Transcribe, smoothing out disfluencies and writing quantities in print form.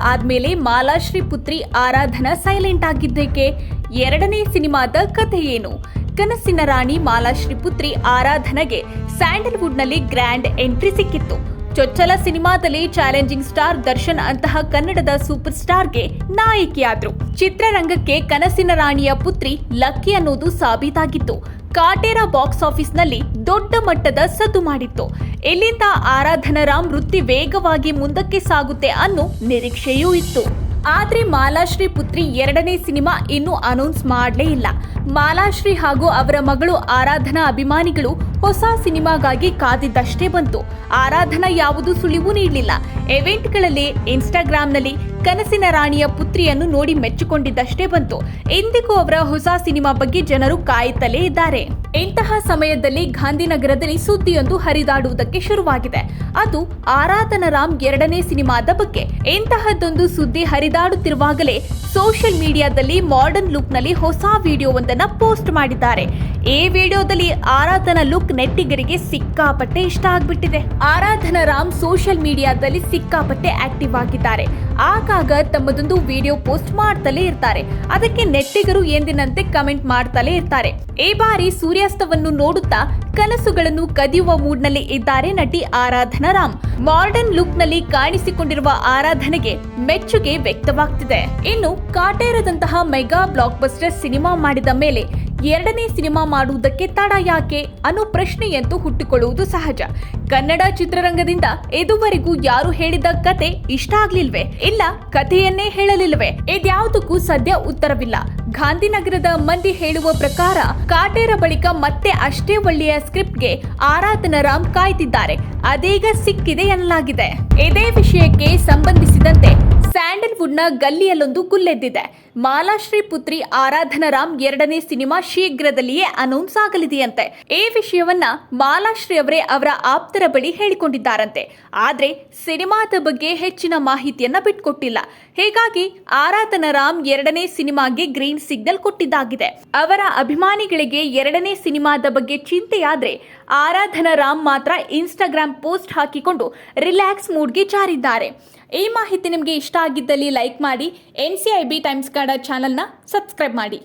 ಆದ್ಮೇಲೆ ಮಾಲಾಶ್ರೀ ಪುತ್ರಿ ಆರಾಧನಾ ಸೈಲೆಂಟ್ ಆಗಿದ್ದಕ್ಕೆ ಎರಡನೇ ಸಿನಿಮಾದ ಕಥೆ ಏನು? ಕನಸಿನ ರಾಣಿ ಮಾಲಾಶ್ರೀ ಪುತ್ರಿ ಆರಾಧನೆಗೆ ಸ್ಯಾಂಡಲ್ವುಡ್ನಲ್ಲಿ ಗ್ರ್ಯಾಂಡ್ ಎಂಟ್ರಿ ಸಿಕ್ಕಿತ್ತು. ಚೊಚ್ಚಲ ಸಿನಿಮಾದಲ್ಲಿ ಚಾಲೆಂಜಿಂಗ್ ಸ್ಟಾರ್ ದರ್ಶನ್ ಅಂತಹ ಕನ್ನಡದ ಸೂಪರ್ ಸ್ಟಾರ್ಗೆ ನಾಯಕಿಯಾದ್ರು. ಚಿತ್ರರಂಗಕ್ಕೆ ಕನಸಿನ ರಾಣಿಯ ಪುತ್ರಿ ಲಕ್ಕಿ ಅನ್ನೋದು ಸಾಬೀತಾಗಿತ್ತು. ಕಾಟೇರ ಬಾಕ್ಸ್ ಆಫೀಸ್ನಲ್ಲಿ ದೊಡ್ಡ ಮಟ್ಟದ ಸದ್ದು ಮಾಡಿತ್ತು. ಇಲ್ಲಿಂದ ಆರಾಧನಾ ರಾಮ್ ವೃತ್ತಿ ವೇಗವಾಗಿ ಮುಂದಕ್ಕೆ ಸಾಗುತ್ತೆ ಅನ್ನೋ ನಿರೀಕ್ಷೆಯೂ ಇತ್ತು. ಆದ್ರೆ ಮಾಲಾಶ್ರೀ ಪುತ್ರಿ ಎರಡನೇ ಸಿನಿಮಾ ಇನ್ನೂ ಅನೌನ್ಸ್ ಮಾಡಲೇ ಇಲ್ಲ. ಮಾಲಾಶ್ರೀ ಹಾಗೂ ಅವರ ಮಗಳು ಆರಾಧನಾ ಅಭಿಮಾನಿಗಳು ಹೊಸ ಸಿನಿಮಾಗಾಗಿ ಕಾದಿದ್ದಷ್ಟೇ ಬಂತು. ಆರಾಧನಾ ಯಾವುದೂ ಸುಳಿವು ನೀಡಲಿಲ್ಲ. ಇವೆಂಟ್ಗಳಲ್ಲಿ ಇನ್ಸ್ಟಾಗ್ರಾಂನಲ್ಲಿ ಕನಸಿನ ರಾಣಿಯ ಪುತ್ರಿಯನ್ನು ನೋಡಿ ಮೆಚ್ಚಿಕೊಂಡಿದ್ದಷ್ಟೇ ಬಂತು. ಇಂದಿಗೂ ಅವರ ಹೊಸ ಸಿನಿಮಾ ಬಗ್ಗೆ ಜನರು ಕಾಯುತ್ತಲೇ ಇದ್ದಾರೆ. ಇಂತಹ ಸಮಯದಲ್ಲಿ ಗಾಂಧಿನಗರದಲ್ಲಿ ಸುದ್ದಿಯೊಂದು ಹರಿದಾಡುವುದಕ್ಕೆ ಶುರುವಾಗಿದೆ. ಅದು ಆರಾಧನಾ ರಾಮ್ ಎರಡನೇ ಸಿನಿಮಾದ ಬಗ್ಗೆ. ಇಂತಹದ್ದೊಂದು ಸುದ್ದಿ ಹರಿದಾಡುತ್ತಿರುವಾಗಲೇ ಸೋಷಿಯಲ್ ಮೀಡಿಯಾದಲ್ಲಿ ಮಾಡರ್ನ್ ಲುಕ್ ನಲ್ಲಿ ಹೊಸ ವಿಡಿಯೋವೊಂದನ್ನ ಪೋಸ್ಟ್ ಮಾಡಿದ್ದಾರೆ. ಈ ವಿಡಿಯೋದಲ್ಲಿ ಆರಾಧನಾ ಲುಕ್ ನೆಟ್ಟಿಗರಿಗೆ ಸಿಕ್ಕಾಪಟ್ಟೆ ಇಷ್ಟ ಆಗ್ಬಿಟ್ಟಿದೆ. ಆರಾಧನಾ ರಾಮ್ ಸೋಷಿಯಲ್ ಮೀಡಿಯಾದಲ್ಲಿ ಸಿಕ್ಕಾಪಟ್ಟೆ ಆಕ್ಟಿವ್ ಆಗಿದ್ದಾರೆ. ಆಗಾಗ ತಮ್ಮದೊಂದು ವಿಡಿಯೋ ಪೋಸ್ಟ್ ಮಾಡ್ತಲೇ ಇರ್ತಾರೆ. ಅದಕ್ಕೆ ನೆಟ್ಟಿಗರು ಎಂದಿನಂತೆ ಕಮೆಂಟ್ ಮಾಡ್ತಲೇ ಇರ್ತಾರೆ. ಈ ಬಾರಿ ಸೂರ್ಯಾಸ್ತವನ್ನು ನೋಡುತ್ತಾ ಕನಸುಗಳನ್ನು ಕದಿಯುವ ಮೂಡ್ ನಲ್ಲಿ ಇದ್ದಾರೆ ನಟಿ ಆರಾಧನಾ ರಾಮ್. ಮಾಡರ್ನ್ ಲುಕ್ ನಲ್ಲಿ ಕಾಣಿಸಿಕೊಂಡಿರುವ ಆರಾಧನೆಗೆ ಮೆಚ್ಚುಗೆ ವ್ಯಕ್ತವಾಗ್ತಿದೆ. ಇನ್ನು ಕಾಟೇರದಂತಹ ಮೆಗಾ ಬ್ಲಾಕ್ ಬಸ್ಟರ್ ಸಿನಿಮಾ ಮಾಡಿದ ಮೇಲೆ ಎರಡನೇ ಸಿನಿಮಾ ಮಾಡುವುದಕ್ಕೆ ತಡ ಯಾಕೆ ಅನ್ನೋ ಪ್ರಶ್ನೆಯಂತೂ ಹುಟ್ಟಿಕೊಳ್ಳುವುದು ಸಹಜ. ಕನ್ನಡ ಚಿತ್ರರಂಗದಿಂದ ಇದುವರೆಗೂ ಯಾರು ಹೇಳಿದ ಕತೆ ಇಷ್ಟ ಆಗ್ಲಿಲ್ವೇ? ಇಲ್ಲ ಕಥೆಯನ್ನೇ ಹೇಳಲಿಲ್ವೇ? ಇದ್ಯಾವುದಕ್ಕೂ ಸದ್ಯ ಉತ್ತರವಿಲ್ಲ. ಗಾಂಧಿನಗರದ ಮಂದಿ ಹೇಳುವ ಪ್ರಕಾರ ಕಾಟೇರ ಬಳಿಕ ಮತ್ತೆ ಅಷ್ಟೇ ಒಳ್ಳೆಯ ಸ್ಕ್ರಿಪ್ಟ್ಗೆ ಆರಾಧನಾ ರಾಮ್ ಕಾಯ್ತಿದ್ದಾರೆ. ಅದೀಗ ಸಿಕ್ಕಿದೆ ಎನ್ನಲಾಗಿದೆ. ಇದೇ ವಿಷಯಕ್ಕೆ ಸಂಬಂಧಿಸಿದಂತೆ ಸ್ಯಾಂಡಲ್ವುಡ್ನ ಗಲ್ಲಿಯಲ್ಲೊಂದು ಗುಲ್ಲೆದ್ದಿದೆ. ಮಾಲಾಶ್ರೀ ಪುತ್ರಿ ಆರಾಧನಾ ರಾಮ್ ಎರಡನೇ ಸಿನಿಮಾ ಶೀಘ್ರದಲ್ಲಿಯೇ ಅನೌನ್ಸ್ ಆಗಲಿದೆಯಂತೆ. ಈ ವಿಷಯವನ್ನ ಮಾಲಾಶ್ರೀ ಅವರೇ ಅವರ ಆಪ್ತರ ಬಳಿ ಹೇಳಿಕೊಂಡಿದ್ದಾರಂತೆ. ಆದ್ರೆ ಸಿನಿಮಾದ ಬಗ್ಗೆ ಹೆಚ್ಚಿನ ಮಾಹಿತಿಯನ್ನ ಬಿಟ್ಕೊಟ್ಟಿಲ್ಲ. ಹೀಗಾಗಿ ಆರಾಧನಾ ರಾಮ್ ಎರಡನೇ ಸಿನಿಮಾಗೆ ಗ್ರೀನ್ ಸಿಗ್ನಲ್ ಕೊಟ್ಟಿದ್ದಾಗಿದೆ. ಅವರ ಅಭಿಮಾನಿಗಳಿಗೆ ಎರಡನೇ ಸಿನಿಮಾದ ಬಗ್ಗೆ ಚಿಂತೆಯಾದ್ರೆ ಆರಾಧನಾ ರಾಮ್ ಮಾತ್ರ ಇನ್ಸ್ಟಾಗ್ರಾಮ್ ಪೋಸ್ಟ್ ಹಾಕಿಕೊಂಡು ರಿಲ್ಯಾಕ್ಸ್ ಮೂಡ್ಗೆ ಜಾರಿದ್ದಾರೆ. ಈ ಮಾಹಿತಿ ನಿಮಗೆ ಇಷ್ಟ ಆಗಿದ್ದಲ್ಲಿ ಲೈಕ್ ಮಾಡಿ. NCIB ಟೈಮ್ಸ್ ಕನ್ನಡ ಚಾನೆಲ್ನ ಸಬ್ಸ್ಕ್ರೈಬ್ ಮಾಡಿ.